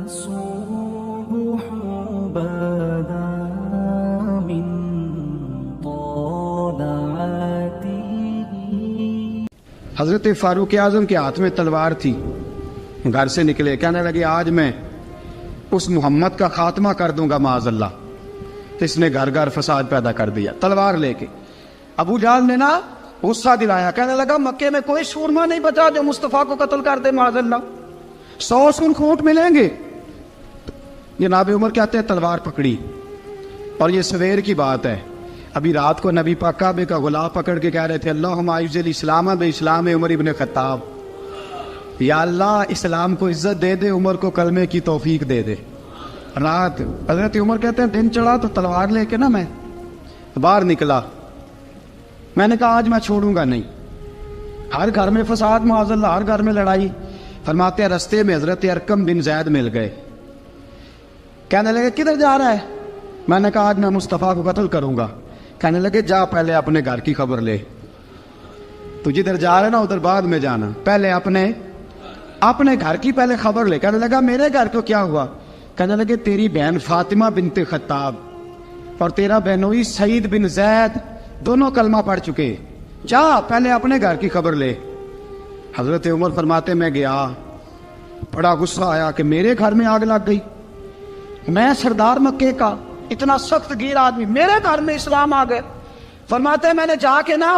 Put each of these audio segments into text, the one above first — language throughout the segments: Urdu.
الصبح بدا من طلعته. حضرت فاروق اعظم کے ہاتھ میں تلوار تھی. گھر سے نکلے, کہنے لگے آج میں اس محمد کا خاتمہ کر دوں گا معاذ اللہ. تو اس نے گھر گھر فساد پیدا کر دیا تلوار لے کے. ابو جہل نے نا غصہ دلایا, کہنے لگا مکے میں کوئی سورما نہیں بچا جو مصطفیٰ کو قتل کر دے معاذ اللہ, 100 سونٹ ملیں گے. جناب عمر کہتے ہیں تلوار پکڑی, اور یہ سویر کی بات ہے. ابھی رات کو نبی پاک کعبے کا غلاف پکڑ کے کہہ رہے تھے اللہم اعز الاسلام باسلام عمر ابن خطاب, یا اللہ اسلام کو عزت دے دے, عمر کو کلمے کی توفیق دے دے. رات حضرت عمر کہتے ہیں دن چڑھا تو تلوار لے کے نا میں باہر نکلا. میں نے کہا آج میں چھوڑوں گا نہیں. ہر گھر میں فساد معاذ اللہ, ہر گھر میں لڑائی. فرماتے ہیں رستے میں حضرت ارقم بن زید مل گئے. کہنے لگے کدھر جا رہا ہے؟ میں نے کہا آج میں مصطفیٰ کو قتل کروں گا. کہنے لگے جا پہلے اپنے گھر کی خبر لے, تو جدھر جا رہے نا ادھر بعد میں جانا, پہلے اپنے گھر کی پہلے خبر لے. کہنے لگا میرے گھر کو کیا ہوا؟ کہنے لگے تیری بہن فاطمہ بنت خطاب اور تیرا بہنوئی سعید بن زید دونوں کلمہ پڑھ چکے, جا پہلے اپنے گھر کی خبر لے. حضرت عمر فرماتے میں گیا, بڑا غصہ آیا کہ میرے گھر میں آگ لگ گئی. میں سردار مکے کا اتنا سخت گیر آدمی, میرے گھر میں اسلام آ گئے. فرماتے ہیں میں نے جا کے نا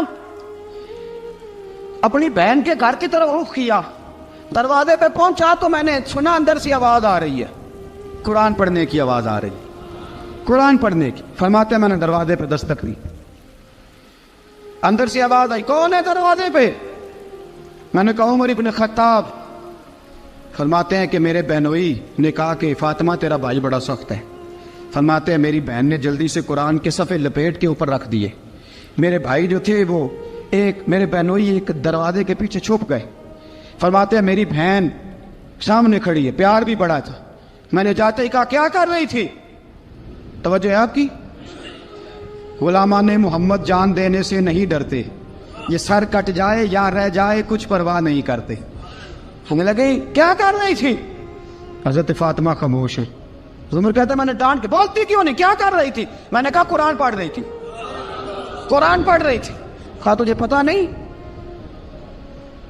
اپنی بہن کے گھر کی طرف رخ کیا, دروازے پہ پہنچا تو میں نے سنا اندر سے آواز آ رہی ہے, قرآن پڑھنے کی آواز آ رہی, قرآن پڑھنے کی. فرماتے ہیں میں نے دروازے پہ دستک دی, اندر سے آواز آئی کون ہے دروازے پہ؟ میں نے کہا عمر ابن خطاب. فرماتے ہیں کہ میرے بہنوئی نے کہا کہ فاطمہ تیرا بھائی بڑا سخت ہے. فرماتے ہیں میری بہن نے جلدی سے قرآن کے صفحے لپیٹ کے اوپر رکھ دیے. میرے بھائی جو تھے وہ میرے بہنوئی ایک دروازے کے پیچھے چھپ گئے. فرماتے ہیں میری بہن سامنے کھڑی ہے, پیار بھی بڑا تھا. میں نے جاتے ہی کہا کیا کر رہی تھی؟ توجہ ہے آپ کی؟ غلامان محمد جان دینے سے نہیں ڈرتے, یہ سر کٹ جائے یا رہ جائے کچھ پرواہ نہیں کرتے. ہمیں لگے کیا کر رہی تھی؟ حضرت فاطمہ خاموش ہے. عمر کہتا ہے میں نے ڈانٹ کے, بولتی کیوں نہیں, کیا کر رہی تھی؟ میں نے کہا قرآن پڑھ رہی تھی, قرآن پڑھ رہی تھی. کہا تجھے پتا نہیں,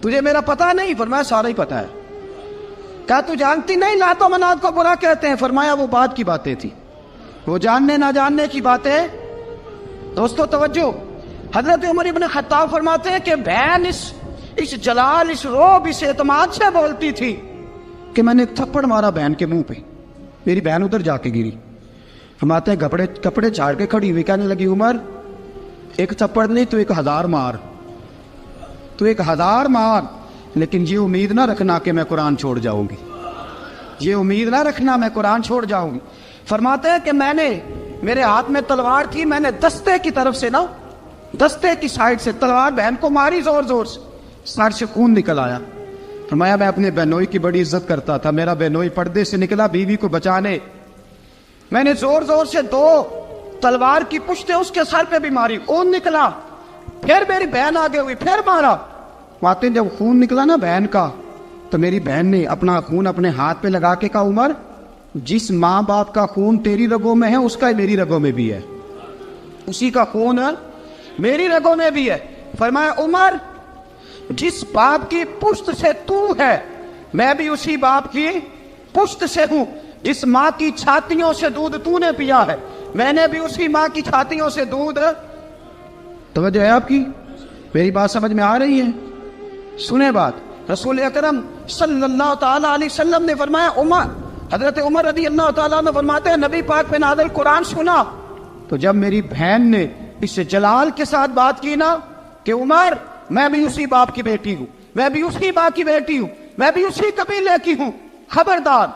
تجھے میرا پتا نہیں؟ فرمایا سارا ہی پتا ہے. کہا تو جانتی نہیں لات و منات کو برا کہتے ہیں؟ فرمایا وہ بعد کی باتیں تھی, وہ جاننے نہ جاننے کی باتیں. دوستو توجہ, حضرت عمر ابن خطاب فرماتے ہیں کہ بہن اس جلال, اس روب, اس اعتماد سے بولتی تھی کہ میں نے ایک تھپڑ مارا بہن کے منہ پہ, میری بہن ادھر جا کے گری. فرماتے ہیں کپڑے جھاڑ کے کھڑی ہوئی, کہنے لگی عمر ایک تھپڑ نہیں تو 1000 مار, تو 1000 مار, لیکن یہ امید نہ رکھنا کہ میں قرآن چھوڑ جاؤں گی, یہ امید نہ رکھنا میں قرآن چھوڑ جاؤں گی. فرماتے ہیں کہ میرے ہاتھ میں تلوار تھی, میں نے دستے کی طرف سے نا, دستے کی سائڈ سے تلوار بہن کو ماری زور زور سے, سر سے خون نکل آیا. فرمایا میں اپنے بہنوئی کی بڑی عزت کرتا تھا, میرا بہنوئی پردے سے نکلا بیوی کو بچانے, میں نے زور زور سے 2 تلوار کی پشتیں اس کے سر پہ بھی ماری, خون نکلا. پھر میری بہن آگے ہوئی, پھر مارا. واقعی جب خون نکلا نا بہن کا, تو میری بہن نے اپنا خون اپنے ہاتھ پہ لگا کے کہا عمر جس ماں باپ کا خون تیری رگوں میں ہے اس کا میری رگوں میں بھی ہے, اسی کا خون میری رگوں میں بھی ہے. فرمایا عمر جس باپ کی پشت سے تو ہے میں بھی اسی باپ کی پشت سے ہوں, جس ماں کی چھاتیوں سے دودھ تو نے پیا ہے میں نے بھی اسی ماں کی چھاتیوں سے دودھ. توجہ ہے آپ کی؟ میری بات سمجھ میں آ رہی ہے؟ سنیں بات. رسول اکرم صلی اللہ تعالیٰ علیہ وسلم نے فرمایا, حضرت عمر رضی اللہ تعالیٰ نے فرماتے ہیں نبی پاک پہ نازل قرآن سنا تو جب میری بہن نے اس جلال کے ساتھ بات کی نا کہ عمر میں بھی اسی باپ کی بیٹی ہوں, میں بھی اسی باپ کی بیٹی ہوں, میں بھی اسی قبیلے کی ہوں, خبردار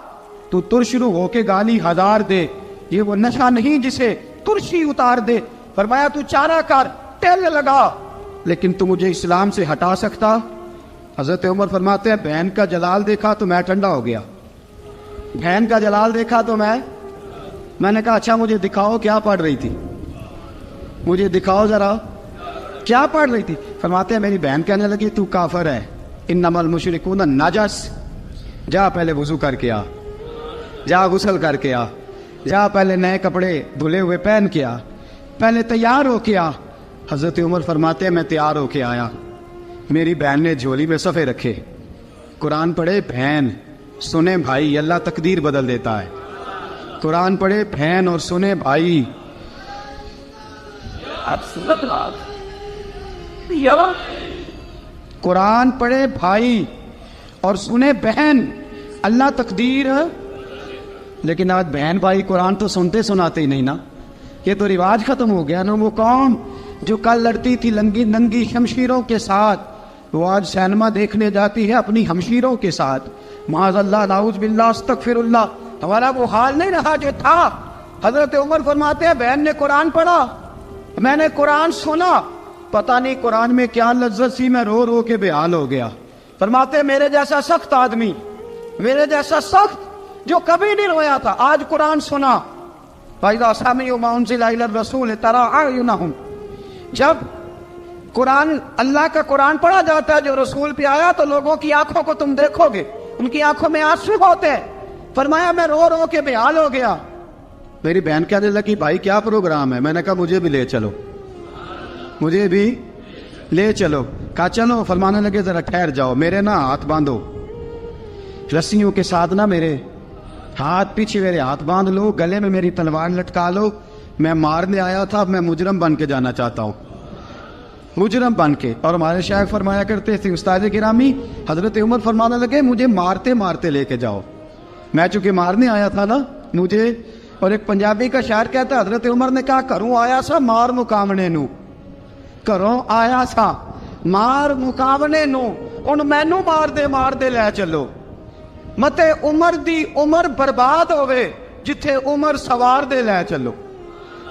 تو ترشرو ہو کے گالی 1000 دے, یہ وہ نشہ نہیں جسے ترشی اتار دے. فرمایا تو چارہ کر, ٹیل لگا, لیکن تو مجھے اسلام سے ہٹا سکتا؟ حضرت عمر فرماتے ہیں بہن کا جلال دیکھا تو میں ٹھنڈا ہو گیا, بہن کا جلال دیکھا تو میں نے کہا اچھا مجھے دکھاؤ کیا پڑھ رہی تھی, مجھے دکھاؤ ذرا کیا پڑھ رہی تھی. فرماتے ہیں میری بہن کہنے لگی تو کافر ہے, انما المشرکون نجس, جا پہلے وضو کر کے آ. جا غسل کر کے آ، جا پہلے نئے کپڑے دھلے ہوئے پہن کے آ، پہلے تیار ہو کے آ۔ حضرت عمر فرماتے ہیں میں تیار ہو کے آیا، میری بہن نے جھولی میں صفحے رکھے، قرآن پڑھے بہن، سنے بھائی، اللہ تقدیر بدل دیتا ہے۔ قرآن پڑھے بہن اور سنے بھائی، قرآن پڑھے بھائی اور سنے بہن، اللہ تقدیر۔ لیکن آج بہن بھائی قرآن تو سنتے سناتے ہی نہیں نا، یہ تو رواج ختم ہو گیا نا۔ وہ قوم جو کل لڑتی تھی ننگی شمشیروں کے ساتھ، وہ آج سینما دیکھنے جاتی ہے اپنی ہمشیروں کے ساتھ۔ معاذ اللہ، نعوذ باللہ، استغفر اللہ۔ ہمارا وہ حال نہیں رہا جو تھا۔ حضرت عمر فرماتے ہیں بہن نے قرآن پڑھا، میں نے قرآن سنا، پتہ نہیں قرآن میں کیا لذت سی، میں رو رو کے بے حال ہو گیا۔ فرماتے ہیں میرے جیسا سخت آدمی، میرے جیسا سخت جو کبھی نہیں رویا تھا، آج قرآن سنا۔ فَإِذَا سَمِعُوا مَا أُنزِلَ إِلَى الرَّسُولِ تَرَىٰ أَعْيُنَهُمْ، جب قرآن، اللہ کا قرآن پڑھا جاتا ہے جو رسول پہ آیا، تو لوگوں کی آنکھوں کو تم دیکھو گے، ان کی آنکھوں میں آنسو ہوتے ہیں۔ فرمایا میں رو رو کے بے حال ہو گیا۔ میری بہن کہنے لگی بھائی کیا پروگرام ہے؟ میں نے کہا مجھے بھی لے چلو، مجھے بھی لے چلو۔ کہا چلو۔ فرمانے لگے ذرا ٹھہر جاؤ، میرے نا ہاتھ باندھو رسیوں کے ساتھ، نا میرے ہاتھ پیچھے میرے ہاتھ باندھ لو، گلے میں میری تلوار لٹکا لو، میں مارنے آیا تھا، اب میں مجرم بن کے جانا چاہتا ہوں، مجرم بن کے۔ اور ہمارے شیخ فرمایا کرتے تھے، استاد گرامی حضرت عمر فرمانے لگے مجھے مارتے مارتے لے کے جاؤ، میں چونکہ مارنے آیا تھا نا مجھے۔ اور ایک پنجابی کا شاعر کہتا ہے حضرت عمر نے کہا گھروں آیا سا مار مقامنے نو، گھروں آیا سا مار مقامنے نو، ان مینو مار دے لے چلو، متے عمر دی عمر برباد ہوئے جتھے عمر سوار دے لے چلو۔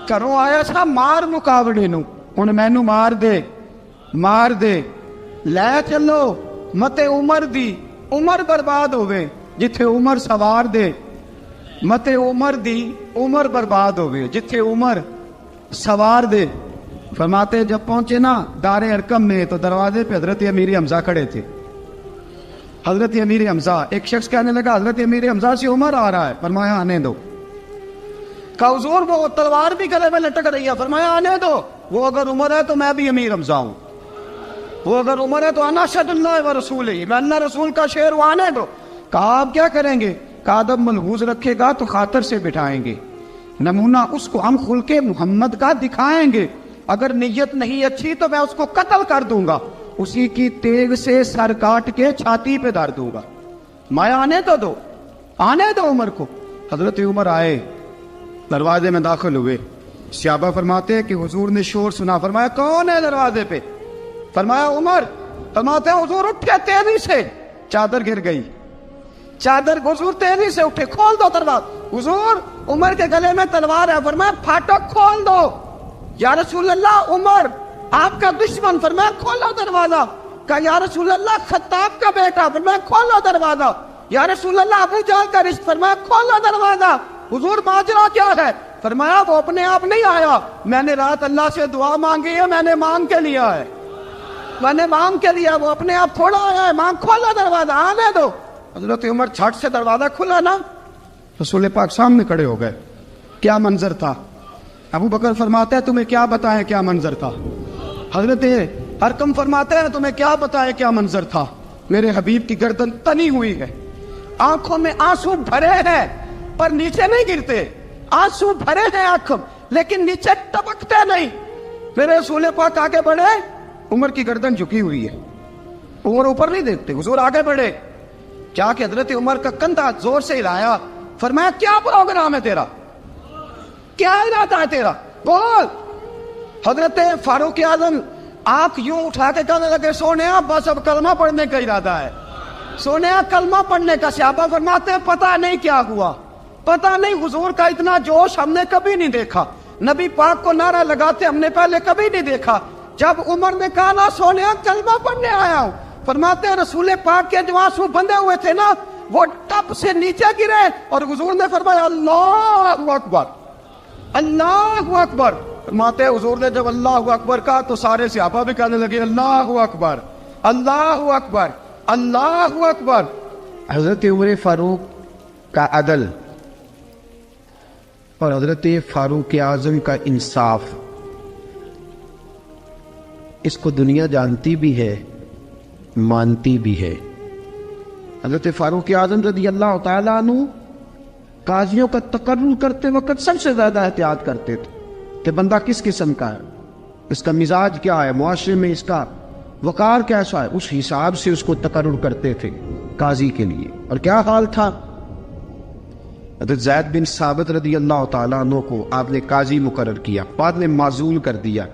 گھروں آیا سا مار مقابلے نو، ان مینو مار دے لے چلو، متے عمر دی عمر برباد ہوئے جتھے عمر سوار دے، متے عمر دی عمر برباد ہوئے جتھے عمر سوار دے۔ فرماتے جب پہنچے نا دار ارقم میں تو دروازے پہ حضرت امیر حمزہ کھڑے تھے۔ حضرت امیر حمزہ، ایک شخص کہنے لگا حضرت امیر حمزہ سے عمر آ رہا ہے، فرمایا آنے دو۔ کہا حضور وہ تلوار بھی گلے میں لٹک رہی ہے، فرمایا آنے دو، وہ اگر عمر ہے تو میں بھی امیر حمزہ ہوں، وہ اگر عمر ہے تو انا اشہد اللہ و رسولہ، میں اللہ رسول کا شعر ہوں، آنے دو۔ کہا آپ کیا کریں گے؟ کہا ادب ملحوظ رکھے گا تو خاطر سے بٹھائیں گے، نمونہ اس کو ہم خلق محمد کا دکھائیں گے، اگر نیت نہیں اچھی تو میں اس کو قتل کر دوں گا، اسی کی تیغ سے سر کاٹ کے چھاتی پہ دھر دوں گا، میں آنے تو دو، آنے دو عمر کو۔ حضرت عمر آئے، دروازے میں داخل ہوئے، صحابہ فرماتے ہیں کہ حضور نے شور سنا، فرمایا کون ہے دروازے پہ؟ فرمایا عمر۔ فرماتے ہیں حضور اٹھے تیزی سے، چادر گر گئی، چادر، حضور تیزی سے اٹھے، کھول دو دروازہ۔ حضور عمر کے گلے میں تلوار ہے، فرمایا پھاٹک کھول دو۔ یا رسول اللہ عمر آپ کا دشمن، فرمایا کھولو دروازہ۔ کہا یا رسول اللہ خطاب کا بیٹا، فرمایا کھولو دروازہ۔ یا رسول اللہ ابو جہل کا رشت، فرمایا کھولو دروازہ۔ حضور ماجرا کیا ہے؟ فرمایا وہ اپنے آپ نہیں آیا، میں نے رات اللہ سے دعا مانگی ہے، میں نے مانگ کے لیا ہے، میں نے مانگ کے لیا، وہ اپنے آپ تھوڑا آیا ہے، مانگ، کھولو دروازہ، آنے دو۔ حضرت عمر چھٹ سے دروازہ کھلا نا، رسول پاک سامنے کھڑے ہو گئے۔ کیا منظر تھا؟ ابو بکر فرماتے ہیں تمہیں کیا بتائیں کیا منظر تھا؟ حضرت ارقم فرماتے ہیں تمہیں کیا بتائیں کیا منظر تھا؟ میرے حبیب کی گردن تنی ہوئی ہے، آنکھوں میں آنسو بھرے ہیں پر نیچے نہیں گرتے، آنسو بھرے ہیں آنکھوں لیکن نیچے ٹپکتے نہیں۔ میرے رسول پاک آگے بڑھے، عمر کی گردن جھکی ہوئی ہے، عمر اوپر نہیں دیکھتے، حضور آگے بڑھے، جا کے حضرت عمر کا کندھا زور سے ہلایا، فرمایا کیا پروگرام ہے تیرا، کیا ارادہ ہے تیرا، بول۔ حضرت فاروق اعظم آنکھ یوں اٹھا کے کہنے لگے سونیا بس اب کلمہ پڑھنے کا ارادہ ہے، سونیا کلمہ پڑھنے کا۔ صحابہ فرماتے ہیں پتہ نہیں کیا ہوا، پتہ نہیں، حضور کا اتنا جوش ہم نے کبھی نہیں دیکھا، نبی پاک کو نعرہ لگاتے ہم نے پہلے کبھی نہیں دیکھا۔ جب عمر نے کہا نا سونیا کلمہ پڑھنے آیا ہوں، فرماتے ہیں رسول پاک کے جو آنسو بندے ہوئے تھے نا وہ ٹپ سے نیچے گرے، اور حضور نے فرمایا اللہ اکبر، اللہ اکبر۔ فرماتے ہیں حضور نے جب اللہ اکبر کہا تو سارے صحابہ بھی کہنے لگے اللہ اکبر، اللہ اکبر، اللہ اکبر۔ حضرت عمر فاروق کا عدل اور حضرت فاروق اعظم کا انصاف، اس کو دنیا جانتی بھی ہے، مانتی بھی ہے۔ حضرت فاروق اعظم رضی اللہ تعالیٰ عنہ قاضیوں کا تقرر کرتے وقت سب سے زیادہ احتیاط کرتے تھے کہ بندہ کس قسم کا ہے، اس کا مزاج کیا ہے، معاشرے میں اس کا وقار کیسا ہے، اس حساب سے اس کو تقرر کرتے تھے قاضی کے لیے۔ اور کیا حال تھا، حضرت زید بن ثابت رضی اللہ تعالیٰ عنہ کو آپ نے قاضی مقرر کیا، بعد میں معزول کر دیا۔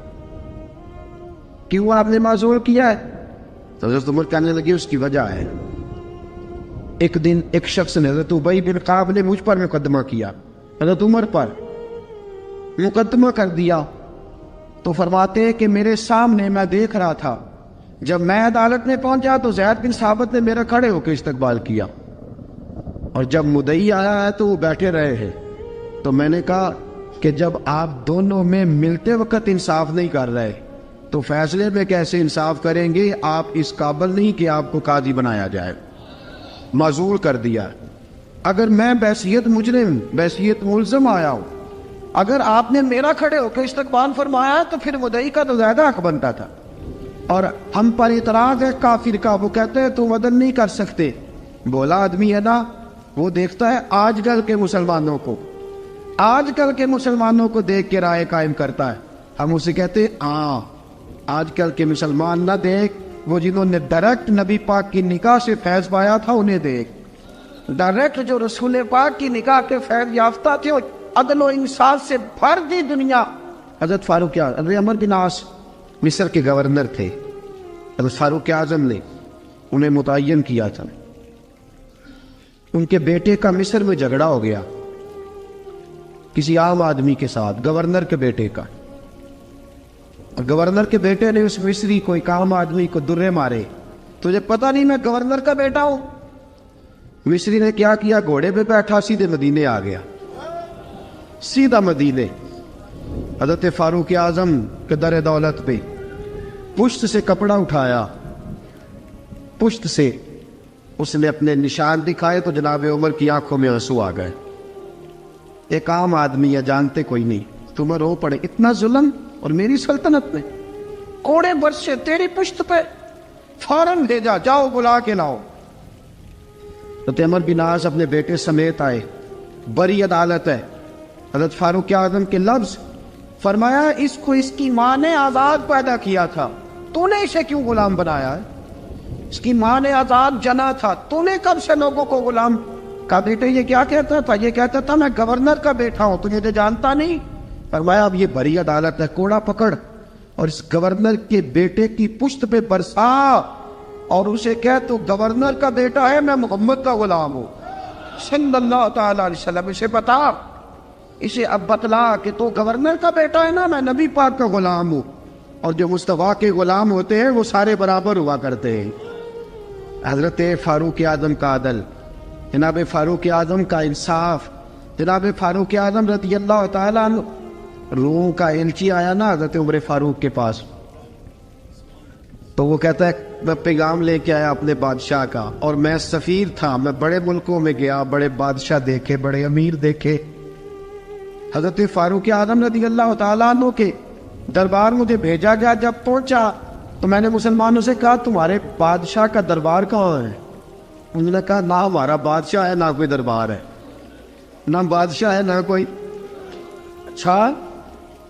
کیوں آپ نے معزول کیا ہے؟ تو حضرت عمر کہنے لگے اس کی وجہ ہے، ایک دن ایک شخص نے، حضرت ابی بن کعب نے مجھ پر مقدمہ کیا، حضرت عمر پر مقدمہ کر دیا، تو فرماتے ہیں کہ میرے سامنے میں دیکھ رہا تھا، جب میں عدالت میں پہنچا تو زید بن ثابت نے میرا کھڑے ہو کے استقبال کیا، اور جب مدعی آیا ہے تو وہ بیٹھے رہے ہیں۔ تو میں نے کہا کہ جب آپ دونوں میں ملتے وقت انصاف نہیں کر رہے تو فیصلے میں کیسے انصاف کریں گے؟ آپ اس قابل نہیں کہ آپ کو قاضی بنایا جائے، معزول کر دیا۔ اگر میں بحیثیت مجرم، بحیثیت ملزم آیا ہوں، اگر آپ نے میرا کھڑے ہو کے استقبال فرمایا تو پھر مدعی کا تو زیادہ حق بنتا تھا۔ اور ہم پر اعتراض ہے کافر کا، وہ کہتے ہیں تم عدل نہیں کر سکتے۔ بولا آدمی ہے نا، وہ دیکھتا ہے آج کل کے مسلمانوں کو، آج کل کے مسلمانوں کو دیکھ کے رائے قائم کرتا ہے۔ ہم اسے کہتے ہیں ہاں آج کل کے مسلمان نہ دیکھ، وہ جنہوں نے ڈائریکٹ نبی پاک کی نکاح سے فیض پایا تھا انہیں دیکھ، ڈائریکٹ جو رسول پاک کی نکاح کے فیض یافتہ تھے، عدل و انصاف سے بھر دی دنیا۔ حضرت فاروق اعظم، حضرت عمرو بن عاص مصر کے گورنر تھے، حضرت فاروق اعظم نے انہیں متعین کیا تھا۔ ان کے بیٹے کا مصر میں جھگڑا ہو گیا کسی عام آدمی کے ساتھ، گورنر کے بیٹے کا، اور گورنر کے بیٹے نے اس مصری کو، ایک عام آدمی کو درے مارے۔ تجھے پتہ نہیں میں گورنر کا بیٹا ہوں؟ مصری نے کیا کیا، گھوڑے پہ بیٹھا سیدھے مدینے آ گیا، سیدھا مدینے۔ حضرت فاروق اعظم کے در دولت پہ پشت سے کپڑا اٹھایا، پشت سے اس نے اپنے نشان دکھائے تو جناب عمر کی آنکھوں میں آنسو آ گئے۔ ایک عام آدمی ہے، جانتے کوئی نہیں، تم رو پڑے، اتنا ظلم، اور میری سلطنت میں کوڑے برسے تیری پشت پہ، فوراً لے جا، جاؤ بلا کے لاؤ۔ حضرت عمر بن عاص اپنے بیٹے سمیت آئے، بڑی عدالت ہے، حضرت فاروق اعظم کے لفظ، فرمایا اس کو اس کی ماں نے آزاد پیدا کیا تھا، تو نے اسے کیوں غلام بنایا ہے؟ اس کی ماں نے آزاد جنا تھا، تو نے کب سے لوگوں کو غلام کا؟ بیٹے یہ کیا کہتا تھا؟ یہ کہتا تھا میں گورنر کا بیٹا ہوں، تجھے تو جانتا نہیں۔ فرمایا اب یہ بڑی عدالت ہے، کوڑا پکڑ اور اس گورنر کے بیٹے کی پشت پہ برسا اور اسے کہہ تو گورنر کا بیٹا ہے، میں محمد کا غلام ہوں صلی اللہ تعالی علیہ وسلم۔ اسے بتا، اسے اب بتلا کہ تو گورنر کا بیٹا ہے نا، میں نبی پاک کا غلام ہوں، اور جو مصطفیٰ کے غلام ہوتے ہیں وہ سارے برابر ہوا کرتے ہیں۔ حضرت فاروق اعظم کا عدل، جناب فاروق اعظم کا انصاف، جناب فاروق اعظم رضی اللہ تعالیٰ عنہ۔ روم کا ایلچی آیا نا حضرت عمر فاروق کے پاس، تو وہ کہتا ہے میں پیغام لے کے آیا اپنے بادشاہ کا، اور میں سفیر تھا، میں بڑے ملکوں میں گیا، بڑے بادشاہ دیکھے، بڑے امیر دیکھے۔ حضرت فاروق اعظم رضی اللہ تعالیٰ عنہ کے دربار مجھے بھیجا گیا، جب پہنچا تو میں نے مسلمانوں سے کہا تمہارے بادشاہ کا دربار کہاں ہے؟ انہوں نے کہا نہ ہمارا بادشاہ ہے نہ کوئی دربار ہے، نہ بادشاہ ہے نہ کوئی۔ اچھا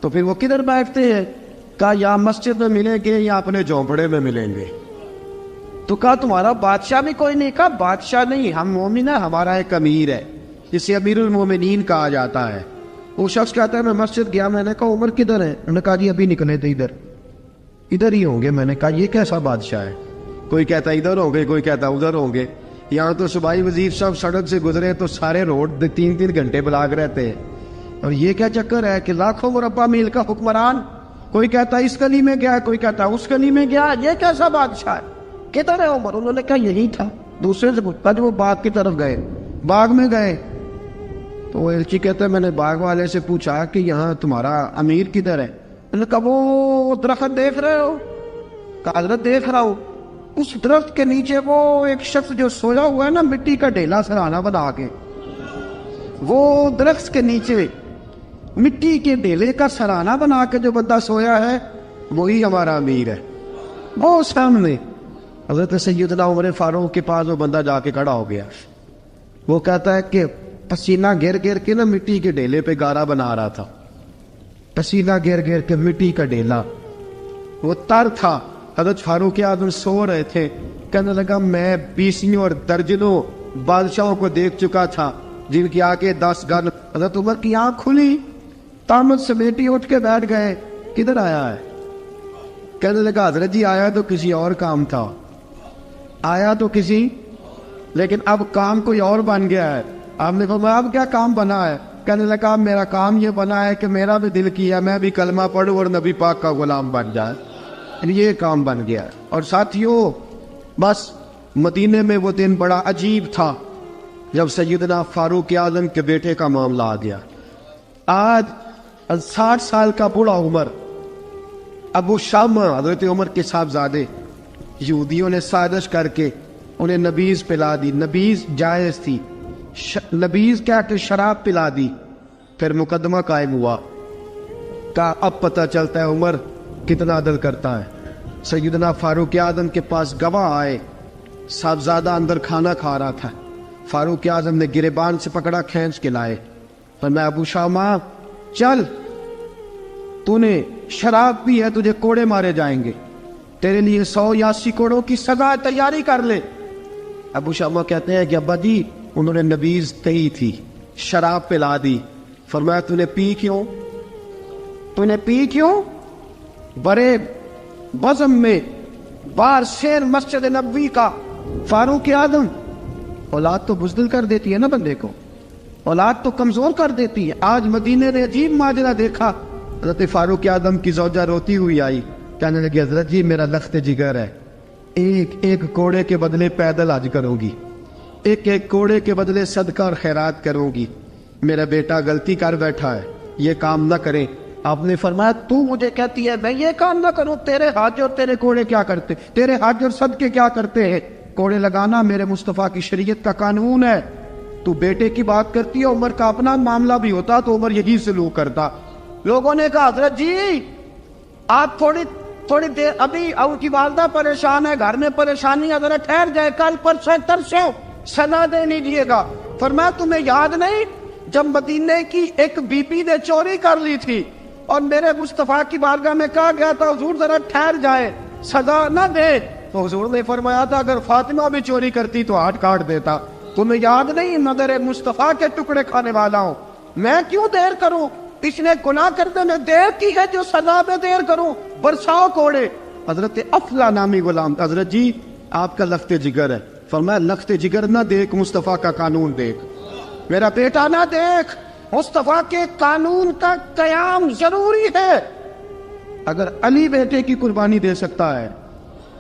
تو پھر وہ کدھر بیٹھتے ہیں؟ کہا یا مسجد میں ملیں گے یا اپنے جھونپڑے میں ملیں گے۔ تو کہا تمہارا بادشاہ بھی کوئی نہیں؟ کہا بادشاہ نہیں، ہم مومن ہیں، ہمارا ایک امیر ہے جسے امیر المومنین کہا جاتا ہے۔ وہ شخص کہتا ہے میں مسجد گیا، میں نے کہا عمر کدھر ہے؟ انہوں نے کہا جی ابھی نکلے تھے، ادھر ہی ہوں گے۔ میں نے کہا یہ کیسا بادشاہ ہے؟ کوئی کہتا ادھر ہوں گے، کوئی کہتا ادھر ہوں گے۔ یہاں تو صوبائی وزیر صاحب سڑک سے گزرے تو سارے روڈ 3 گھنٹے بلاک رہتے ہیں، اور یہ کیا چکر ہے کہ لاکھوں مربع میل کا حکمران، کوئی کہتا اس گلی میں گیا، کوئی کہتا اس گلی میں گیا، یہ کیسا بادشاہ ہے؟ کدھر ہے عمر؟ انہوں نے کہا یہی تھا۔ دوسرے سے پوچھتا جو وہ باغ کی طرف گئے، باغ میں گئے تو وہ ایلچی کہتا ہے میں نے باغ والے سے پوچھا کہ یہاں تمہارا امیر کدھر ہے؟ انہوں نے کہا وہ درخت دیکھ رہے ہو؟ کہا حضرت دیکھ رہا ہوں۔ اس درخت کے نیچے وہ ایک شخص جو سویا ہوا ہے نا، مٹی کا ڈھیلا سرہانا بنا کے، وہ درخت کے نیچے مٹی کے ڈھیلے کا سرانہ بنا کے جو بندہ سویا ہے وہی ہمارا امیر ہے. وہ سامنے حضرت سیدنا عمر فاروق کے پاس وہ بندہ جا کے کھڑا ہو گیا. وہ کہتا ہے کہ پسینہ گر گر کے نا مٹی کے ڈھیلے پہ گارا بنا رہا تھا. پسینہ گر گر کے مٹی کا ڈھیلا وہ تر تھا. حضرت فاروق اعظم سو رہے تھے. کہنے لگا میں 20 اور درجنوں بادشاہوں کو دیکھ چکا تھا جن کی آنکھیں 10 گن. حضرت عمر کی آنکھ کھلی, تامت سمیٹی اٹھ کے بیٹھ گئے. کدھر آیا ہے؟ کہنے لگا حضرت جی آیا تو کسی اور کام تھا, آیا تو کسی, لیکن اب کام کوئی اور بن گیا ہے. آپ نے فرمایا اب کیا کام بنا ہے؟ کہنے لگا میرا کام یہ بنا ہے کہ میرا بھی دل کیا میں بھی کلمہ پڑھوں اور نبی پاک کا غلام بن جائے. یہ کام بن گیا. اور ساتھیوں بس مدینے میں وہ دن بڑا عجیب تھا جب سیدنا فاروق اعظم کے بیٹے کا معاملہ آ گیا. آج 60 سال کا بوڑھا عمر ابو شامہ حضرت عمر کے صاحبزادے یہودیوں نے سازش کر کے انہیں نبیذ پلا دی. نبیذ جائز تھی, نبیذ کیا کہ شراب پلا دی. پھر مقدمہ قائم ہوا. کہا اب پتہ چلتا ہے عمر کتنا عدل کرتا ہے. سیدنا فاروق اعظم کے پاس گواہ آئے. صاحبزادہ اندر کھانا کھا رہا تھا. فاروق اعظم نے گریبان سے پکڑا, کھینچ کے لائے. فرمایا ابو شامہ چل, تو نے شراب پی ہے, تجھے کوڑے مارے جائیں گے, تیرے لیے 100 یا 80 کوڑوں کی سزا تیاری کر لے. ابو شامہ کہتے ہیں کہ ابا جی انہوں نے نبیذ کہی تھی, شراب پلا دی. فرمایا تو نے پی کیوں؟ تو نے پی کیوں؟ بڑے بزم میں بار شیر مسجد نبوی کا فاروق اعظم. اولاد تو بزدل کر دیتی ہے نا بندے کو, اولاد تو کمزور کر دیتی ہے. آج مدینے نے عجیب ماجرا دیکھا. حضرت فاروق اعظم کی زوجہ روتی ہوئی آئی, کہنے لگی حضرت جی میرا لخت جگر ہے, ایک کوڑے کے بدلے پیدل حج کروں گی, ایک کوڑے کے بدلے صدقہ اور خیرات کروں گی. میرا بیٹا غلطی کر بیٹھا ہے, یہ کام نہ کرے. آپ نے فرمایا تو مجھے کہتی ہے میں یہ کام نہ کروں؟ تیرے حج اور تیرے کوڑے کیا کرتے, تیرے حج اور صدقے کیا کرتے ہیں؟ کوڑے لگانا میرے مصطفیٰ کی شریعت کا قانون ہے. تو بیٹے کی بات کرتی ہے, عمر کا اپنا معاملہ بھی ہوتا تو عمر یہی سلوک کرتا. لوگوں نے کہا حضرت جی آپ تھوڑی دیر, ابھی ان کی والدہ پریشان ہے, گھر میں پریشانی ہے, ذرا ٹھہر جائے, کل پرسوں ترسوں سزا دے لیجیے گا. فرمایا تمہیں یاد نہیں جب مدینے کی ایک بی بی نے چوری کر لی تھی اور میرے مصطفیٰ کی بارگاہ میں کہا گیا تھا حضور ذرا ٹھہر جائے, سزا نہ دے, تو حضور نے فرمایا تھا اگر فاطمہ بھی چوری کرتی تو ہاتھ کاٹ دیتا. تمہیں یاد نہیں نظر مصطفیٰ کے ٹکڑے کھانے والا ہوں, میں کیوں دیر کروں؟ اس نے گناہ کرنے میں دیر کی ہے جو سزا میں دیر کروں, برساؤ کوڑے. حضرت افلا نامی غلام, حضرت جی آپ کا لخت جگر ہے. فرمایا لخت جگر نہ دیکھ, مصطفیٰ کا قانون دیکھ. میرا بیٹا نہ دیکھ, مصطفیٰ کے قانون کا قیام ضروری ہے. اگر علی بیٹے کی قربانی دے سکتا ہے,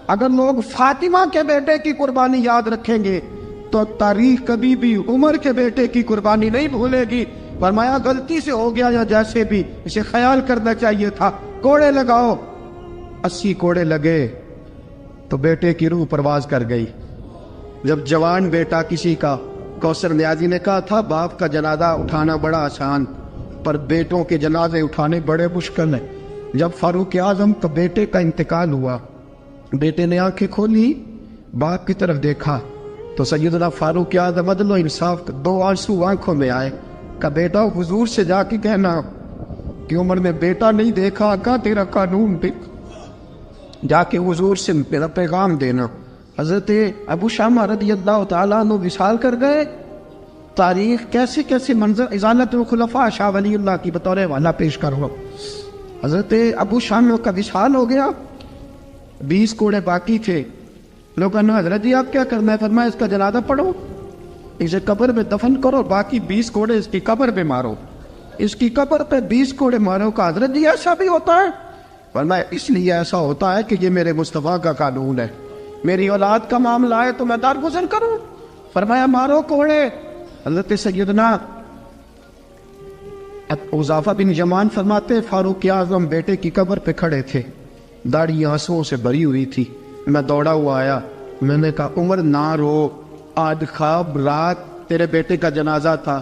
اگر لوگ فاطمہ کے بیٹے کی قربانی یاد رکھیں گے تو تاریخ کبھی بھی عمر کے بیٹے کی قربانی نہیں بھولے گی. فرمایا غلطی سے ہو گیا یا جیسے بھی, اسے خیال کرنا چاہیے تھا. کوڑے لگاؤ. 80 کوڑے لگے تو بیٹے کی روح پرواز کر گئی. جب جوان بیٹا کسی کا, کوثر نیازی نے کہا تھا باپ کا جنازہ اٹھانا بڑا آسان پر بیٹوں کے جنازے اٹھانے بڑے مشکل ہیں. جب فاروق اعظم کا بیٹے کا انتقال ہوا, بیٹے نے آنکھیں کھولی, باپ کی طرف دیکھا تو سیدنا فاروق اعظم عدل و انصاف, 2 آنسو آنکھوں میں آئے. کہ بیٹا حضور سے جا کے کہنا کہ عمر نے بیٹا نہیں دیکھا, کا تیرا قانون دیکھ, جا کے حضور سے میرا پیغام دینا. حضرت ابو شامہ رضی اللہ تعالیٰ عنہ وصال کر گئے. تاریخ کیسے کیسے منظر ازالت الخلفاء شاہ ولی اللہ کی بطور والا پیش کر رہا. حضرت ابو شامہ کا وصال ہو گیا, 20 کوڑے باقی تھے. لوگوں نے حضرت جی آپ کیا کرنا ہے؟ فرمایا اس کا جنازہ پڑھو, اسے قبر میں دفن کرو, باقی 20 کوڑے اس کی قبر پہ مارو, اس کی قبر پہ 20 کوڑے مارو. کا حضرت جی ایسا بھی ہوتا ہے؟ فرمایا اس لیے ایسا ہوتا ہے کہ یہ میرے مصطفیٰ کا قانون ہے, میری اولاد کا معاملہ ہے تو میں درگزر کروں. فرمایا مارو کوڑے. حضرت سیدنا حذیفہ بن یمان فرماتے فاروق اعظم بیٹے کی قبر پہ کھڑے تھے, داڑھی آنسوؤں سے بھری ہوئی تھی. میں دوڑا ہوا آیا, میں نے کہا عمر نہ رو, آج خواب رات تیرے بیٹے کا جنازہ تھا,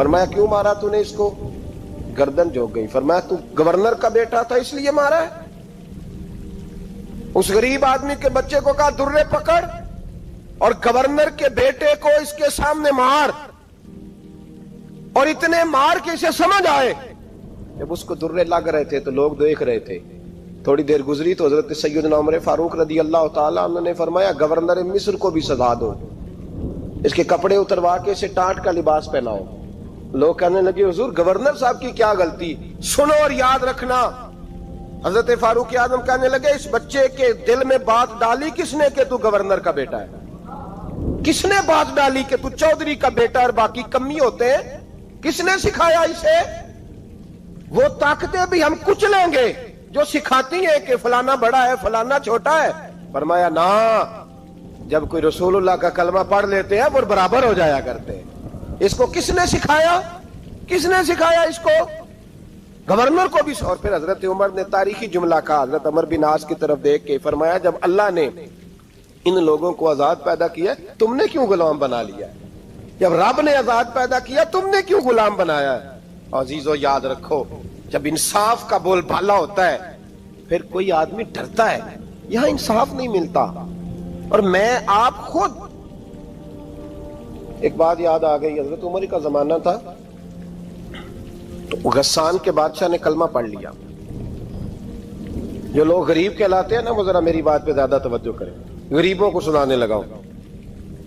فرمایا کیوں مارا تو نے اس کو؟ گردن جھک گئی. فرمایا تو گورنر کا بیٹا تھا اس لیے مارا ہے؟ اس غریب آدمی کے بچے کو کہا درے پکڑ اور گورنر کے بیٹے کو اس کے سامنے مار, اور اتنے مار کے اسے سمجھ آئے. جب اس کو درے لگ رہے تھے تو لوگ دیکھ رہے تھے. تھوڑی دیر گزری تو حضرت سیدنا عمر فاروق رضی اللہ تعالیٰ عنہ نے فرمایا گورنر مصر کو بھی سزا دو, اس کے کپڑے اتروا کے اسے ٹاٹ کا لباس پہناؤ. لوگ کہنے لگے حضور گورنر صاحب کی کیا غلطی؟ سنو اور یاد رکھنا. حضرت فاروق اعظم کہنے لگے اس بچے کے دل میں بات ڈالی کس نے کہ تو گورنر کا بیٹا ہے؟ کس نے بات ڈالی کہ تو چودھری کا بیٹا اور باقی کمی ہوتے ہیں؟ کس نے سکھایا اسے؟ وہ طاقتیں بھی ہم کچلیں گے جو سکھاتی ہیں کہ فلانا بڑا ہے فلانا چھوٹا ہے. فرمایا نا, جب کوئی رسول اللہ کا کلمہ پڑھ لیتے ہیں وہ برابر ہو جایا کرتے ہیں. اس کو کس نے سکھایا؟ کس نے سکھایا اس کو؟ گورنر کو بھی. اور پھر حضرت عمر نے تاریخی جملہ کہا, حضرت عمر بن عاص کی طرف دیکھ کے فرمایا جب اللہ نے ان لوگوں کو آزاد پیدا کیا تم نے کیوں غلام بنا لیا؟ جب رب نے آزاد پیدا کیا تم نے کیوں غلام بنایا؟ عزیزو یاد رکھو جب انصاف کا بول بالا ہوتا ہے پھر کوئی آدمی ڈرتا ہے. یہاں انصاف نہیں ملتا. اور میں آپ خود ایک بات یاد آ گئی, حضرت عمر کا زمانہ تھا تو غسان کے بادشاہ نے کلمہ پڑھ لیا. جو لوگ غریب کہلاتے ہیں نا وہ ذرا میری بات پہ زیادہ توجہ کریں, غریبوں کو سنانے لگا ہوں,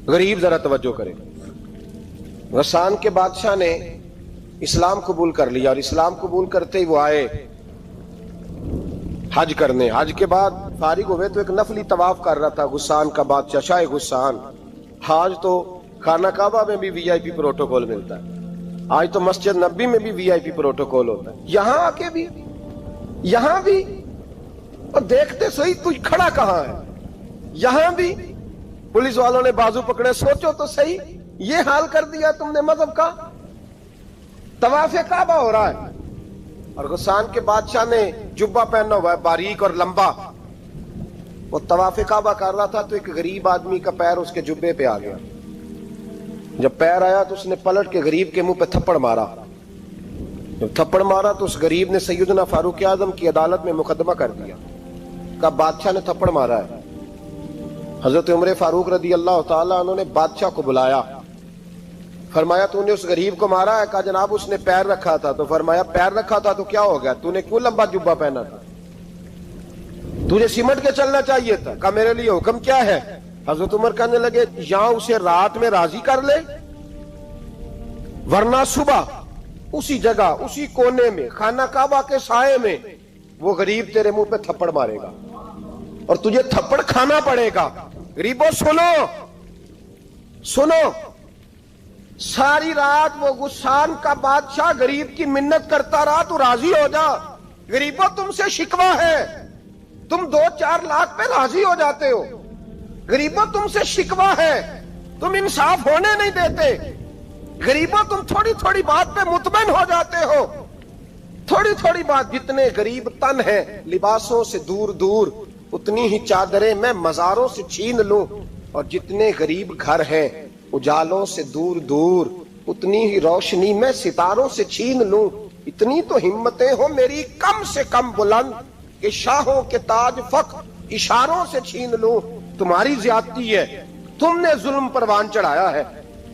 غریب ذرا توجہ کریں. غسان کے بادشاہ نے اسلام قبول کر لیا اور اسلام قبول کرتے ہی وہ آئے حج کرنے. حج کے بعد فارغ ہوئے تو ایک نفلی طواف کر رہا تھا غسان کا بادشاہ شاہ غسان. حج تو خانہ کعبہ میں بھی وی آئی پی پروٹوکول ملتا ہے, آج تو مسجد نبی میں بھی وی آئی پی پروٹوکول ہوتا ہے, یہاں آ کے بھی یہاں بھی اور دیکھتے صحیح تو کھڑا کہاں ہے. یہاں بھی پولیس والوں نے بازو پکڑے, سوچو تو صحیح یہ حال کر دیا تم نے مذہب کا. طواف کعبہ ہو رہا ہے اور غسان کے بادشاہ نے جبہ پہنا ہوا ہے باریک اور لمبا. وہ طواف کعبہ کر رہا تھا تو ایک غریب آدمی کا پیر اس کے جبے پہ آ گیا. جب پیر آیا تو اس نے پلٹ کے غریب کے منہ پہ تھپڑ مارا. جب تھپڑ مارا تو اس غریب نے سیدنا فاروق اعظم کی عدالت میں مقدمہ کر دیا, کہا بادشاہ نے تھپڑ مارا ہے. حضرت عمر فاروق رضی اللہ تعالیٰ عنہ نے بادشاہ کو بلایا, فرمایا تو نے اس غریب کو مارا ہے؟ کہا جناب اس نے پیر رکھا تھا. تو فرمایا پیر رکھا تھا تو کیا ہو گیا, تو نے کیوں لمبا جبہ پہنا تھا؟ تجھے سمٹ کے چلنا چاہیے تھا. کہا میرے لیے حکم کیا ہے؟ حضرت عمر کہنے لگے یہاں اسے رات میں راضی کر لے ورنہ صبح اسی جگہ اسی کونے میں خانہ کعبہ کے سائے میں وہ غریب تیرے منہ پہ تھپڑ مارے گا اور تجھے تھپڑ کھانا پڑے گا. غریبوں سنو سنو, ساری رات وہ غسان کا بادشاہ غریب کی منت کرتا رہا تو راضی ہو جا. غریبوں تم سے شکوہ ہے, تم 2-4 لاکھ پہ راضی ہو جاتے ہو. غریبوں تم سے شکوہ ہے, تم انصاف ہونے نہیں دیتے. غریبوں تم تھوڑی تھوڑی بات پہ مطمئن ہو جاتے ہو. تھوڑی تھوڑی بات, جتنے غریب تن ہیں لباسوں سے دور دور اتنی ہی چادریں میں مزاروں سے چھین لوں, اور جتنے غریب گھر ہیں اجالوں سے دور دور اتنی ہی روشنی میں ستاروں سے چھین لوں. اتنی تو ہمتیں ہو میری کم سے کم بلند کہ شاہوں کے تاج فخر اشاروں سے چھین لوں. تمہاری زیادتی ہے, تم نے ظلم پروان چڑھایا ہے.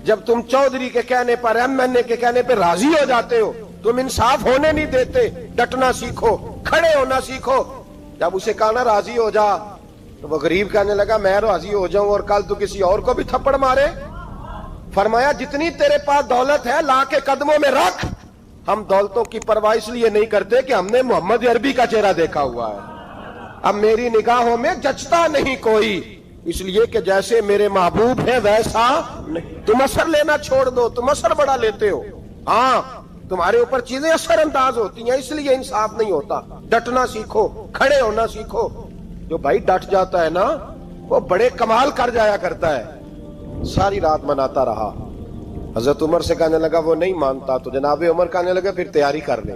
جب تم چودھری کے کہنے پر ایم این اے کے کہنے پہ راضی ہو جاتے ہو, تم انصاف ہونے نہیں دیتے. ڈٹنا سیکھو, کھڑے ہونا سیکھو. جب اسے کہا نا راضی ہو جا تو وہ غریب کہنے لگا میں راضی ہو جاؤں اور کل تو کسی اور کو بھی تھپڑ مارے. فرمایا جتنی تیرے پاس دولت ہے لا کے قدموں میں رکھ. ہم دولتوں کی پرواہ اس لیے نہیں کرتے کہ ہم نے محمد عربی کا چہرہ دیکھا ہوا ہے. اب میری نگاہوں میں جچتا نہیں کوئی, اس لیے کہ جیسے میرے محبوب ہیں ویسا نہیں. تم اثر لینا چھوڑ دو, تم اثر بڑا لیتے ہو. ہاں تمہارے اوپر چیزیں اثر انداز ہوتی ہیں, اس لیے انصاف نہیں ہوتا. ڈٹنا سیکھو, کھڑے ہونا سیکھو. جو بھائی ڈٹ جاتا ہے نا وہ بڑے کمال کر جایا کرتا ہے. ساری رات مناتا رہا. حضرت عمر سے کہنے لگا وہ نہیں مانتا. تو جناب عمر کہنے لگے پھر تیاری کر لیں,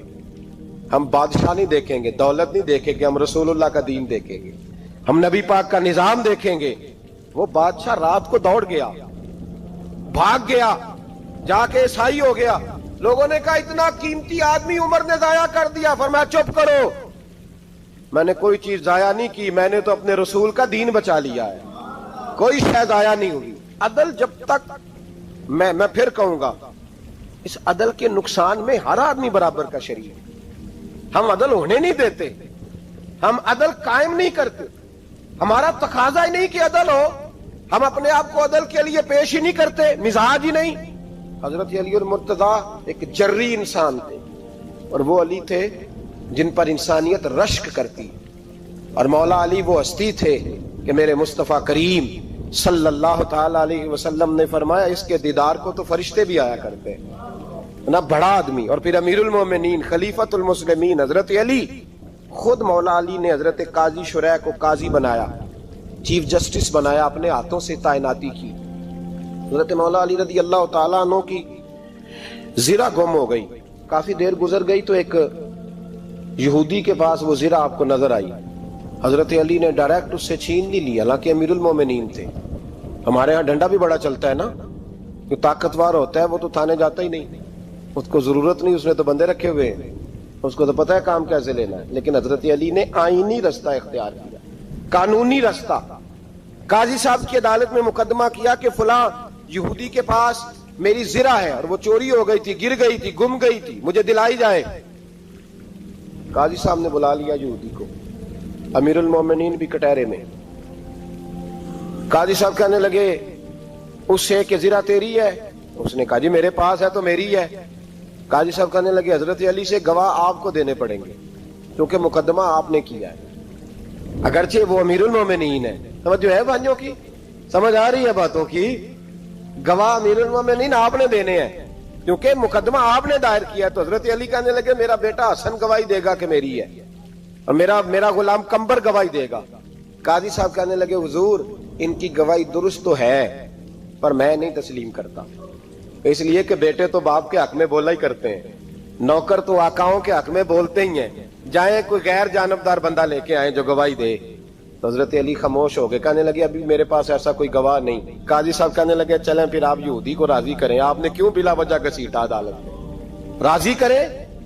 ہم بادشاہ نہیں دیکھیں گے, دولت نہیں دیکھیں گے, ہم رسول اللہ کا دین دیکھیں گے, ہم نبی پاک کا نظام دیکھیں گے. وہ بادشاہ رات کو دوڑ گیا, بھاگ گیا, جا کے عیسائی ہو گیا. لوگوں نے کہا اتنا قیمتی آدمی عمر نے ضائع کر دیا. فرمایا چپ کرو, میں نے کوئی چیز ضائع نہیں کی, میں نے تو اپنے رسول کا دین بچا لیا ہے, کوئی شے ضائع نہیں ہوئی. عدل جب تک میں پھر کہوں گا, اس عدل کے نقصان میں ہر آدمی برابر کا شریک ہے. ہم عدل ہونے نہیں دیتے, ہم عدل قائم نہیں کرتے, ہمارا تقاضا ہی نہیں کہ عدل ہو, ہم اپنے آپ کو عدل کے لیے پیش ہی نہیں کرتے, مزاج ہی نہیں. حضرت علی المرتضیٰ ایک جری انسان تھے, اور وہ علی تھے جن پر انسانیت رشک کرتی, اور مولا علی وہ ہستی تھے کہ میرے مصطفیٰ کریم صلی اللہ تعالی علیہ وسلم نے فرمایا اس کے دیدار کو تو فرشتے بھی آیا کرتے نا, بڑا آدمی. اور پھر امیر المومنین خلیفۃ المسلمین حضرت علی, خود مولا علی نے حضرت قاضی شریح کو قاضی بنایا, چیف جسٹس بنایا, اپنے ہاتھوں سے تعیناتی کی. حضرت مولا علی رضی اللہ تعالیٰ عنہ کی زرہ گم ہو گئی, کافی دیر گزر گئی تو ایک یہودی کے پاس وہ زرہ آپ کو نظر آئی. حضرت علی نے ڈائریکٹ اس سے چھین نہیں لی, حالانکہ امیر المومنین تھے. ہمارے ہاں ڈنڈا بھی بڑا چلتا ہے نا, جو طاقتور ہوتا ہے وہ تو تھانے جاتا ہی نہیں, اس کو ضرورت نہیں, اس نے تو بندے رکھے ہوئے ہیں, اس کو تو پتہ ہے کام کیسے لینا ہے. لیکن حضرت علی نے آئینی رستہ اختیار کیا, قانونی رستہ. قاضی صاحب کی عدالت میں مقدمہ کیا کہ فلاں یہودی کے پاس میری زرہ ہے اور وہ چوری ہو گئی تھی, گر گئی تھی, گم گئی تھی, مجھے دلائی جائے. قاضی صاحب نے بلا لیا یہودی کو, امیر المومنین بھی کٹہرے میں. قاضی صاحب کہنے لگے اس سے کہ زرہ تیری ہے؟ اس نے کہا جی میرے پاس ہے تو میری ہے. قاضی صاحب کہنے لگے حضرت علی سے گواہ آپ کو دینے پڑیں گے کیونکہ مقدمہ آپ نے کیا ہے, اگرچہ وہ امیر المومنین ہے. توجہ ہے بھائیوں کی, سمجھ آ رہی ہے باتوں کی؟ گواہ امیر المومنین آپ نے دینے ہیں کیونکہ مقدمہ آپ نے دائر کیا. تو حضرت علی کہنے لگے میرا بیٹا حسن گواہی دے گا کہ میری ہے, اور میرا غلام کمبر گواہی دے گا. قاضی صاحب کہنے لگے حضور ان کی گواہی درست تو ہے پر میں نہیں تسلیم کرتا, اس لیے کہ بیٹے تو باپ کے حق میں بولا ہی کرتے ہیں, نوکر تو آقاؤں کے حق میں بولتے ہی ہیں, جائیں کوئی غیر جانبدار بندہ لے کے آئیں جو گواہی دے. تو حضرت علی خاموش ہو گئے, کہنے لگے ابھی میرے پاس ایسا کوئی گواہ نہیں. قاضی صاحب کہنے لگے چلیں پھر آپ یہودی کو راضی کریں, آپ نے کیوں بلا وجہ گھسیٹا عدالت میں, راضی کریں,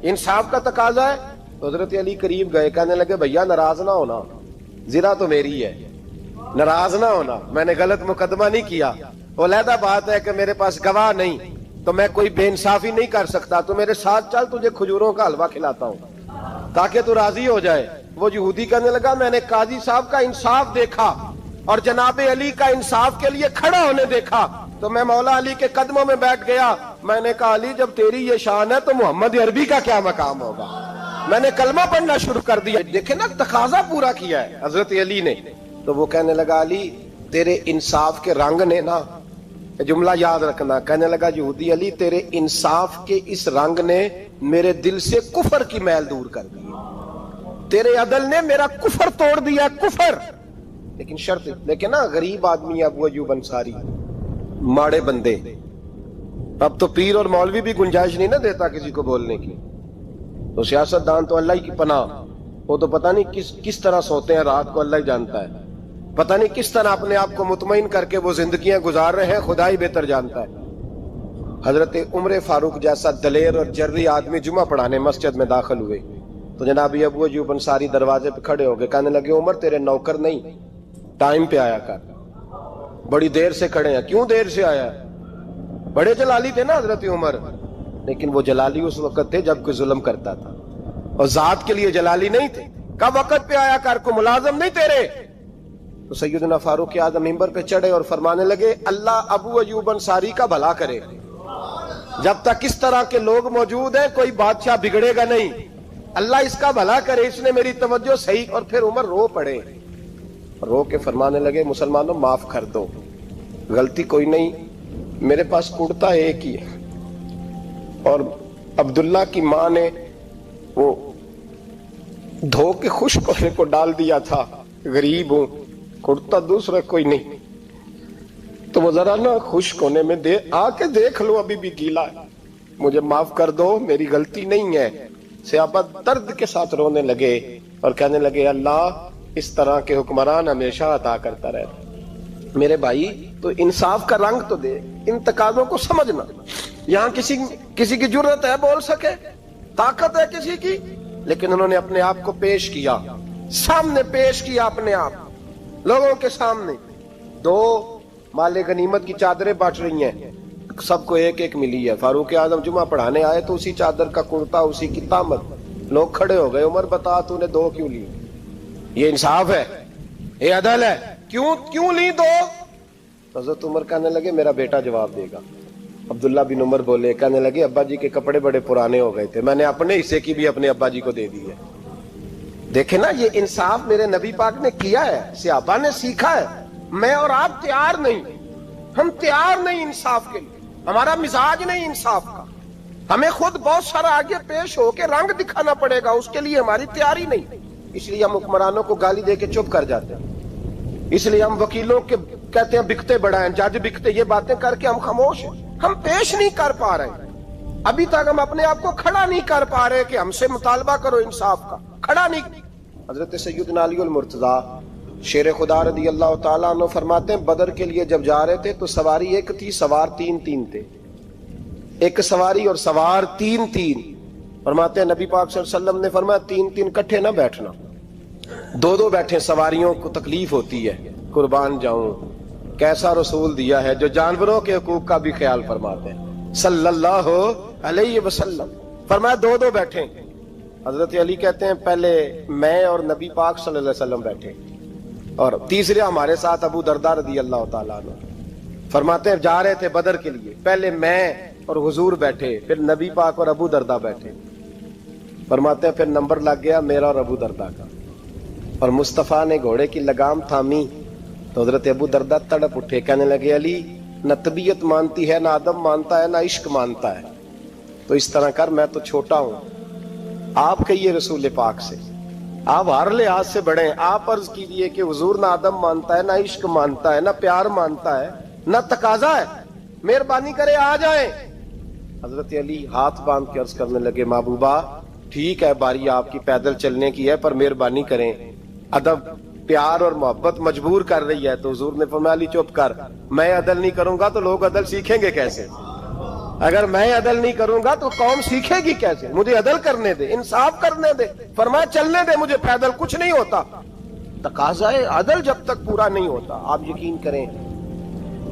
انصاف کا تقاضا ہے. تو حضرت علی قریب گئے, کہنے لگے بھیا ناراض نہ ہونا, زرہ تو میری ہے, ناراض نہ ہونا, میں نے غلط مقدمہ نہیں کیا. علیحدہ بات ہے کہ میرے پاس گواہ نہیں تو میں کوئی بے انصافی نہیں کر سکتا, تو میرے ساتھ چل تجھے کھجوروں کا حلوہ کھلاتا ہوں تاکہ تو راضی ہو جائے. وہ یہودی کہنے لگا میں نے قاضی صاحب کا انصاف دیکھا اور جناب علی کا انصاف کے لیے کھڑا ہونے دیکھا تو میں مولا علی کے قدموں میں بیٹھ گیا. میں نے کہا علی جب تیری یہ شان ہے تو محمد عربی کا کیا مقام ہوگا. میں نے کلمہ پڑھنا شروع کر دیا. دیکھیں نا تقاضا پورا کیا ہے حضرت علی نے. تو وہ کہنے لگا علی تیرے انصاف کے رنگ نے نا, جملہ یاد رکھنا, کہنے لگا یہودی علی تیرے انصاف کے اس رنگ نے میرے دل سے کفر کی میل دور کر دی, تیرے عدل نے میرا کفر توڑ دیا, کفر. لیکن شرط لیکن نا غریب آدمی ابو ایوب انصاری, ماڑے بندے, اب تو پیر اور مولوی بھی گنجائش نہیں نہ دیتا کسی کو بولنے کی. تو سیاست دان تو اللہ کی پناہ, وہ تو پتہ نہیں کس طرح سوتے ہیں رات کو, اللہ ہی جانتا ہے, پتہ نہیں کس طرح اپنے آپ کو مطمئن کر کے وہ زندگیاں گزار رہے ہیں, خدا ہی بہتر جانتا ہے. حضرت عمر فاروق جیسا دلیر اور جرری آدمی جمعہ پڑھانے مسجد میں داخل ہوئے تو جناب ابو ایوب انصاری دروازے پہ کھڑے ہو گئے, کہنے لگے عمر تیرے نوکر نہیں, ٹائم پہ آیا کر, بڑی دیر سے کھڑے ہیں. کیوں دیر سے آیا؟ بڑے جلالی تھے نا حضرت عمر, لیکن وہ جلالی اس وقت تھے جب کوئی ظلم کرتا تھا, اور ذات کے لیے جلالی نہیں تھے. کب وقت پہ آیا کر, کو ملازم نہیں تیرے. تو سیدنا فاروق اعظم ممبر پہ چڑھے اور فرمانے لگے اللہ ابو ایوب انصاری کا بھلا کرے, جب تک اس طرح کے لوگ موجود ہیں کوئی بادشاہ بگڑے گا نہیں, اللہ اس کا بھلا کرے, اس نے میری توجہ صحیح. اور پھر عمر رو پڑے, رو کے فرمانے لگے مسلمانوں معاف کر دو, غلطی کوئی نہیں, میرے پاس کرتا ایک ہی ہے, اور عبداللہ کی ماں نے وہ دھو کے خشک ہونے کو ڈال دیا تھا, غریب ہوں, کرتا دوسرا کوئی نہیں, تو وہ ذرا نا خشک ہونے میں آ کے دیکھ لو ابھی بھی گیلا ہے, مجھے معاف کر دو, میری غلطی نہیں ہے. صحابہ درد کے ساتھ رونے لگے اور کہنے لگے اللہ اس طرح کے حکمران ہمیشہ عطا کرتا رہتا. میرے بھائی تو انصاف کا رنگ تو دے, ان تقاضوں کو سمجھنا. یہاں کسی کی جرت ہے بول سکے؟ طاقت ہے کسی کی؟ لیکن انہوں نے اپنے آپ کو پیش کیا، سامنے پیش کیا اپنے آپ لوگوں کے سامنے. 2 مال غنیمت کی چادریں بانٹ رہی ہیں، سب کو ایک ایک ملی ہے. فاروق اعظم جمعہ پڑھانے آئے تو اسی چادر کا کرتا، اسی کی تامت. لوگ کھڑے ہو گئے، عمر بتا تو نے 2 کیوں لی؟ یہ انصاف ہے؟ یہ عدل ہے؟ کیوں لی 2؟ حضرت عمر کہنے لگے میرا بیٹا جواب دے گا. عبداللہ بن عمر بولے، کہنے لگے ابا جی کے کپڑے بڑے پرانے ہو گئے تھے، میں نے اپنے حصے کی بھی اپنے ابا جی کو دے دی ہے. دیکھیں نا، یہ انصاف میرے نبی پاک نے کیا ہے، صحابہ نے سیکھا ہے. میں اور آپ تیار نہیں، ہم تیار نہیں انصاف کے لیے، ہمارا مزاج نہیں انصاف کا. ہمیں خود بہت سارا آگے پیش ہو کے رنگ دکھانا پڑے گا، اس کے لیے ہماری تیاری نہیں. اس لیے ہم حکمرانوں کو گالی دے کے چپ کر جاتے ہیں. اس لیے ہم وکیلوں کے کہتے ہیں بکتے بڑا ہیں، جج بکتے، یہ باتیں کر کے ہم خاموش ہیں. ہم پیش نہیں کر پا رہے، ابھی تک ہم اپنے آپ کو کھڑا نہیں کر پا رہے کہ ہم سے مطالبہ کرو انصاف کا. کھڑا نہیں. حضرت سیدنا علی المرتضی شیر خدا رضی اللہ تعالیٰ عنہ فرماتے ہیں بدر کے لیے جب جا رہے تھے تو سواری ایک تھی، سوار 3 تھے. ایک سواری اور سوار 3. فرماتے ہیں نبی پاک صلی اللہ علیہ وسلم نے فرمایا 3 کٹھے نہ بیٹھنا، 2 بیٹھے، سواریوں کو تکلیف ہوتی ہے. قربان جاؤں، کیسا رسول دیا ہے جو جانوروں کے حقوق کا بھی خیال فرماتے ہیں صلی اللہ علیہ وسلم. فرمایا 2 بیٹھے. حضرت علی کہتے ہیں پہلے میں اور نبی پاک صلی اللہ علیہ وسلم بیٹھے، اور تیسرے ہمارے ساتھ ابو درداء رضی اللہ تعالیٰ عنہ. فرماتے ہیں جا رہے تھے بدر کے لیے، پہلے میں اور حضور بیٹھے، پھر نبی پاک اور ابو درداء بیٹھے. فرماتے ہیں پھر نمبر لگ گیا میرا اور ابو درداء کا، اور مصطفیٰ نے گھوڑے کی لگام تھامی تو حضرت ابو درداء تڑپ اٹھے، کہنے لگے علی نہ طبیعت مانتی ہے، نہ ادب مانتا ہے، نہ عشق مانتا ہے، تو اس طرح کر، میں تو چھوٹا ہوں، آپ کہیے رسول پاک سے، آپ ہر لحاظ سے بڑے ہیں، آپ عرض کیجئے کہ حضور نہ ادب مانتا ہے، نہ عشق مانتا ہے، نہ پیار مانتا ہے، نہ تقاضا ہے، مہربانی کرے آ جائیں. حضرت علی ہاتھ باندھ کے عرض کرنے لگے محبوبہ ٹھیک ہے باری آپ کی پیدل چلنے کی ہے، پر مہربانی کریں، ادب پیار اور محبت مجبور کر رہی ہے. تو حضور نے فرمایا علی چپ کر، میں عدل نہیں کروں گا تو لوگ عدل سیکھیں گے کیسے؟ اگر میں عدل نہیں کروں گا تو قوم سیکھے گی کیسے؟ مجھے عدل کرنے دے، انصاف کرنے دے. فرمایا چلنے دے مجھے پیدل، کچھ نہیں ہوتا. تقاضا عدل جب تک پورا نہیں ہوتا، آپ یقین کریں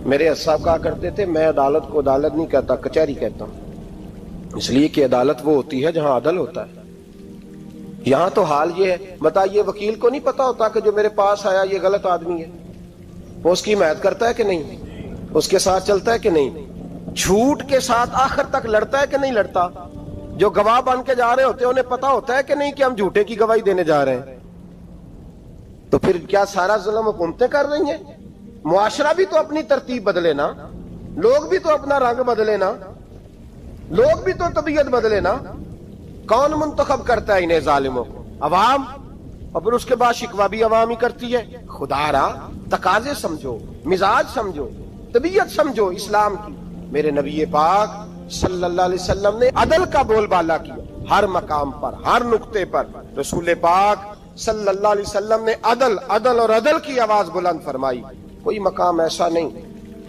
میرے صاحب کہا کرتے تھے میں عدالت کو عدالت نہیں کہتا، کچہری کہتا ہوں، اس لیے کہ عدالت وہ ہوتی ہے جہاں عدل ہوتا ہے. یہاں تو حال یہ ہے، بتائیے وکیل کو نہیں پتا ہوتا کہ جو میرے پاس آیا یہ غلط آدمی ہے، وہ اس کی حمایت کرتا ہے کہ نہیں، اس کے ساتھ چلتا ہے کہ نہیں، جھوٹ کے ساتھ آخر تک لڑتا ہے کہ نہیں لڑتا. جو گواہ بن کے جا رہے ہوتے ہیں انہیں پتا ہوتا ہے کہ نہیں کہ ہم جھوٹے کی گواہی دینے جا رہے ہیں. تو پھر کیا سارا ظلم حکومتیں کر رہی ہیں؟ معاشرہ بھی تو اپنی ترتیب بدلے نا، لوگ بھی تو اپنا رنگ بدلے نا، لوگ بھی تو طبیعت بدلے نا. کون منتخب کرتا ہے انہیں ظالموں کو؟ عوام، اور پھر اس کے بعد شکوہ بھی عوام ہی کرتی ہے. خدا را تقاضے سمجھو، مزاج سمجھو، طبیعت سمجھو اسلام کی. میرے نبی پاک صلی اللہ علیہ وسلم نے عدل کا بول بالا کیا ہر مقام پر، ہر نقطے پر. رسول پاک صلی اللہ علیہ وسلم نے عدل عدل اور عدل کی آواز بلند فرمائی. کوئی مقام ایسا نہیں.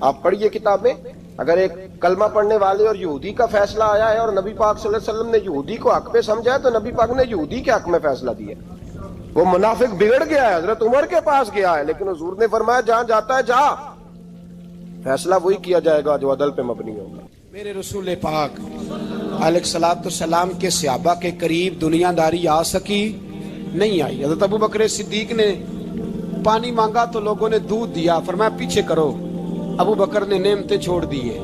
آپ پڑھیے کتابیں، اگر ایک کلمہ پڑھنے والے اور یہودی کا فیصلہ آیا ہے اور نبی پاک صلی اللہ علیہ وسلم نے یہودی کو حق پہ سمجھا ہے تو نبی پاک نے یہودی کے حق میں فیصلہ دیا. وہ منافق بگڑ گیا ہے، حضرت عمر کے پاس گیا ہے، لیکن حضور نے فرمایا جہاں جاتا ہے جا، فیصلہ وہی کیا جائے گا جو عدل پہ مبنی ہوگا. میرے رسول پاک علیہ الصلوۃ والسلام کے صحابہ کے قریب دنیا داری آ سکی نہیں آئی. حضرت ابو بکر صدیق نے پانی مانگا تو لوگوں نے دودھ دیا، فرمایا پیچھے کرو. ابو بکر نے نعمتیں چھوڑ دیے.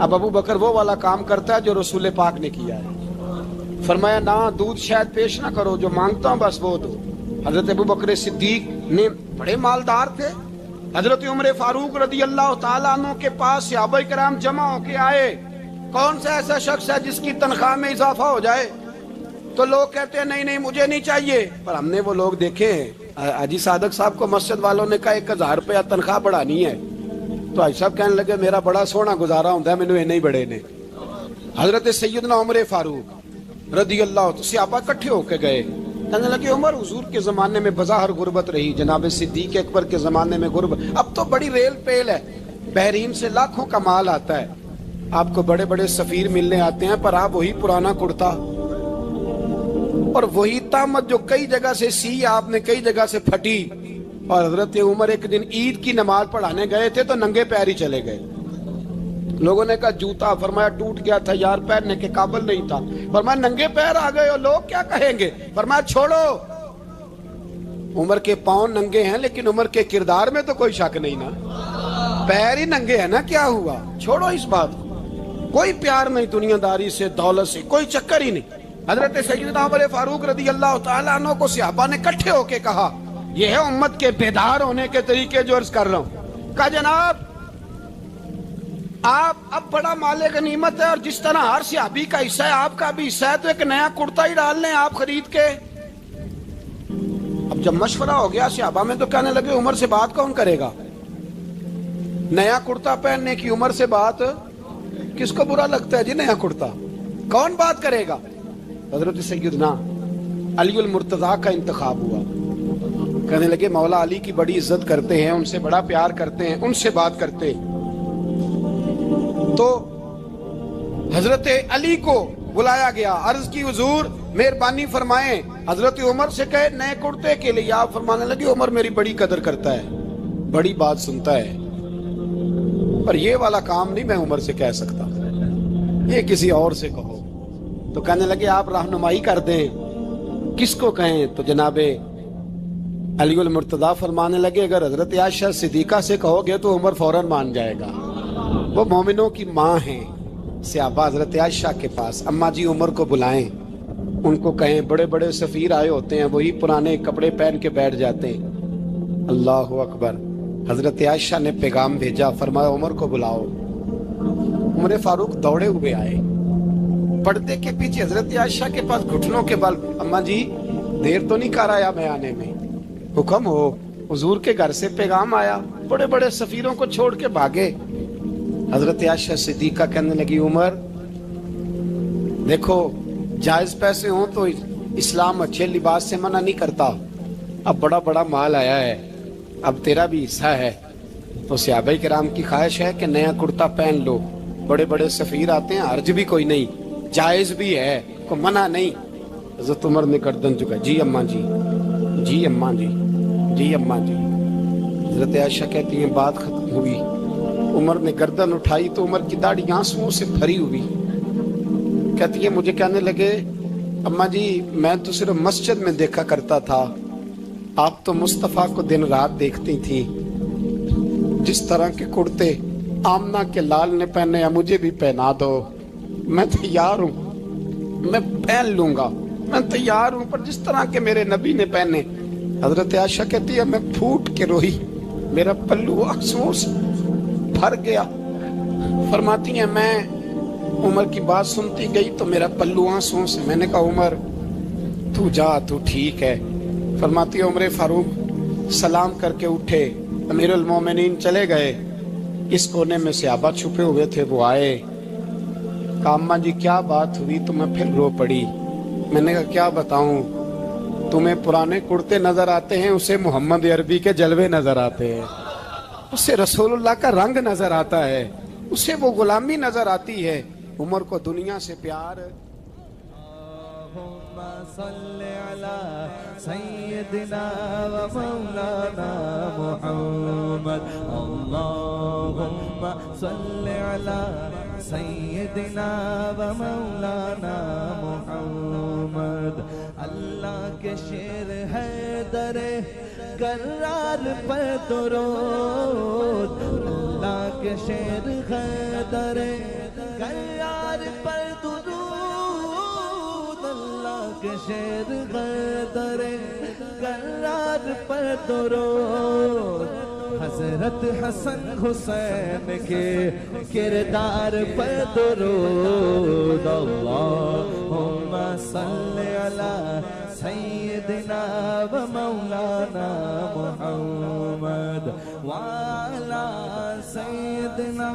اب ابو بکر وہ والا کام کرتا ہے جو رسول پاک نے کیا ہے. فرمایا نہ دودھ شاید پیش نہ کرو، جو مانگتا ہوں بس وہ دو. حضرت ابو بکر صدیق نے بڑے مالدار تھے. حضرت عمر فاروق رضی اللہ تعالیٰ عنہ کے پاس صحابہ کرام جمع ہو کے آئے. کون سا ایسا شخص ہے جس کی تنخواہ میں اضافہ ہو جائے؟ تو لوگ کہتے ہیں نہیں نہیں مجھے نہیں چاہیے. پر ہم نے وہ لوگ دیکھے ہیں. حاجی صادق صاحب کو مسجد والوں نے کہا 1000 روپیہ تنخواہ بڑھانی ہے، تو حاجی صاحب کہنے لگے میرا بڑا سونا گزارا ہوتا ہے، مینوں نہیں بڑے نے. حضرت سیدنا عمر فاروق رضی اللہ عنہ صحابہ اکٹھے ہو کے گئے. کہنے لگے عمر حضور کے زمانے میں بظاہر غربت رہی، جناب صدیق اکبر کے زمانے میں غربت، اب تو بڑی ریل پیل ہے، بحرین سے لاکھوں کا مال آتا ہے. آپ کو بڑے بڑے سفیر ملنے آتے ہیں پر آپ وہی پرانا کرتا اور وہی تامت جو کئی جگہ سے سی آپ نے کئی جگہ سے پھٹی. اور حضرت عمر ایک دن عید کی نماز پڑھانے گئے تھے تو ننگے پیر ہی چلے گئے. لوگوں نے کہا جوتا، فرمایا ٹوٹ گیا تھا یار، پہننے کے قابل نہیں تھا. فرمایا ننگے پیر آ گئے ہو، لوگ کیا کہیں گے؟ فرمایا چھوڑو، عمر کے پاؤں ننگے ہیں لیکن عمر کے کردار میں تو کوئی شک نہیں نا، پیر ہی ننگے ہیں نا، کیا ہوا؟ چھوڑو اس بات کو. کوئی پیار نہیں دنیا داری سے، دولت سے، کوئی چکر ہی نہیں. حضرت سیدنا عمر فاروق رضی اللہ تعالیٰ عنہ کو صحابہ نے اکٹھے ہو کے کہا، یہ ہے امت کے بیدار ہونے کے طریقے جو عرض کر رہا ہوں. کہا جناب آپ اب بڑا مال غنیمت ہے اور جس طرح ہر صحابی کا حصہ ہے آپ کا بھی حصہ ہے، تو ایک نیا کرتا ہی ڈال لیں آپ خرید کے. اب جب مشورہ ہو گیا صحابہ میں تو کہنے لگے عمر سے بات کون کرے گا؟ نیا کرتا پہننے کی عمر سے بات کس کو برا لگتا ہے جی؟ نیا کرتا کون بات کرے گا؟ حضرت سیدنا علی المرتضیٰ کا انتخاب ہوا. کہنے لگے مولا علی کی بڑی عزت کرتے ہیں، ان سے بڑا پیار کرتے ہیں، ان سے بات کرتے. تو حضرت علی کو بلایا گیا، عرض کی حضور مہربانی فرمائیں. حضرت عمر سے کہے نئے کرتے کے لیے. آپ فرمانے لگے عمر میری بڑی قدر کرتا ہے، بڑی بات سنتا ہے، پر یہ والا کام نہیں میں عمر سے کہہ سکتا، یہ کسی اور سے کہو. تو کہنے لگے آپ رہنمائی کر دیں، کس کو کہیں؟ تو جناب علی المرتضیٰ فرمانے لگے اگر حضرت عائشہ صدیقہ سے کہو گے تو عمر فوراً مان جائے گا، وہ مومنوں کی ماں ہیں. صحابہ حضرت عائشہ کے پاس، اماں جی عمر کو بلائیں، ان کو کہیں بڑے بڑے سفیر آئے ہوتے ہیں وہی پرانے کپڑے پہن کے بیٹھ جاتے ہیں. اللہ اکبر. حضرت عائشہ نے پیغام بھیجا، فرمایا عمر کو بلاؤ. عمر فاروق دوڑے ہوئے آئے، پردے کے پیچھے حضرت عائشہ کے پاس گھٹنوں کے بل. اماں جی دیر تو نہیں کر آیا میں آنے میں؟ حکم ہو. حضور کے گھر سے پیغام آیا، بڑے بڑے سفیروں کو چھوڑ کے بھاگے. حضرت عائشہ صدیقہ کہنے لگی عمر دیکھو جائز پیسے ہوں تو اسلام اچھے لباس سے منع نہیں کرتا، اب بڑا بڑا مال آیا ہے، اب تیرا بھی حصہ ہے، تو صحابہ کرام کی خواہش ہے کہ نیا کرتا پہن لو. بڑے بڑے سفیر آتے ہیں، حرج بھی کوئی نہیں، جائز بھی ہے، کوئی منع نہیں. حضرت عمر نے گردن جھکا، جی اماں جی، جی اماں جی، جی اماں جی. حضرت عائشہ کہتی ہیں بات ختم ہوئی، عمر نے گردن اٹھائی تو عمر کی داڑھی آنسوؤں سے بھری ہوئی. کہتی ہے مجھے کہنے لگے اماں جی میں تو صرف مسجد میں دیکھا کرتا تھا، آپ تو مصطفیٰ کو دن رات دیکھتی تھی، جس طرح کے کرتے آمنہ کے لال نے پہنے ہیں مجھے بھی پہنا دو، میں تیار ہوں، میں پہن لوں گا، میں تیار ہوں، پر جس طرح کے میرے نبی نے پہنے. حضرت عائشہ کہتی ہے میں پھوٹ کے روئی، میرا پلو آنسوؤں سے بھر گیا. فرماتی ہیں میں عمر کی بات سنتی گئی تو میرا پلو آنسوؤں سے. میں نے کہا عمر تو جا، تو ٹھیک ہے. فرماتی ہے عمر فاروق سلام کر کے اٹھے، امیر المومنین چلے گئے. اس کونے میں صحابہ چھپے ہوئے تھے، وہ آئے. کہا اماں جی کیا بات ہوئی؟ تو میں پھر رو پڑی. میں نے کہا کیا بتاؤں، تمہیں پرانے کرتے نظر آتے ہیں، اسے محمد عربی کے جلوے نظر آتے ہیں، اسے رسول اللہ کا رنگ نظر آتا ہے، اسے وہ غلامی نظر آتی ہے. عمر کو دنیا سے پیار. اللہم صلی علی سیدنا و مولانا محمد. اللہم صلی علی سیدنا و مولانا محمد. اللہ کے شیر ہے در کرار پر درود، اللہ کے شیر ہے در کرار پر درود، اللہ کے شیر ہے در کرار پر درود. حضرت حسن حسین کے کردار پر درود. اللہم صلی علی سیدنا و مولانا محمد وعلی سیدنا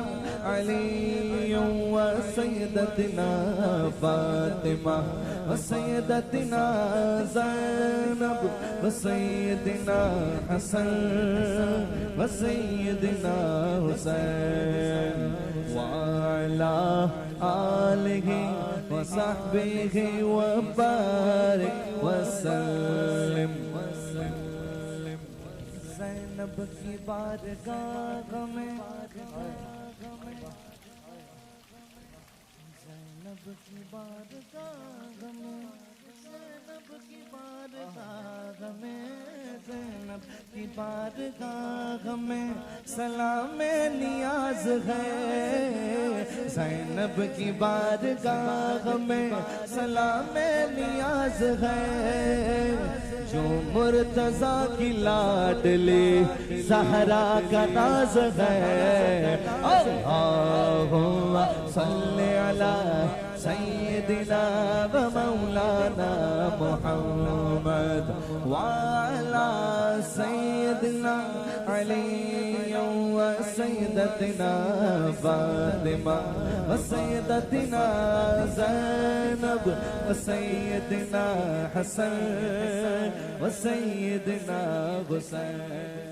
علی و سیدنا وسيدتنا فاطمة وسيدتنا زينب وسيدنا حسن وسيدنا حسين وعلى آله وصحبه وبارك وسلم زینب کی بارگاہ میں زینب کی بارگاہ میں زینب کی بارگاہ میں زینب کی بارگاہ میں سلام نیاز ہے زینب کی بارگاہ میں سلام نیاز ہے جو مرتضیٰ کی لاڈلی زہرا کا ناز ہے اللہم صلی علی سیدنا و مولانا محمد وعلی سیدنا علی و سیدتنا فاطمہ و سیدتنا زینب و سیدنا حسن و سیدنا حسین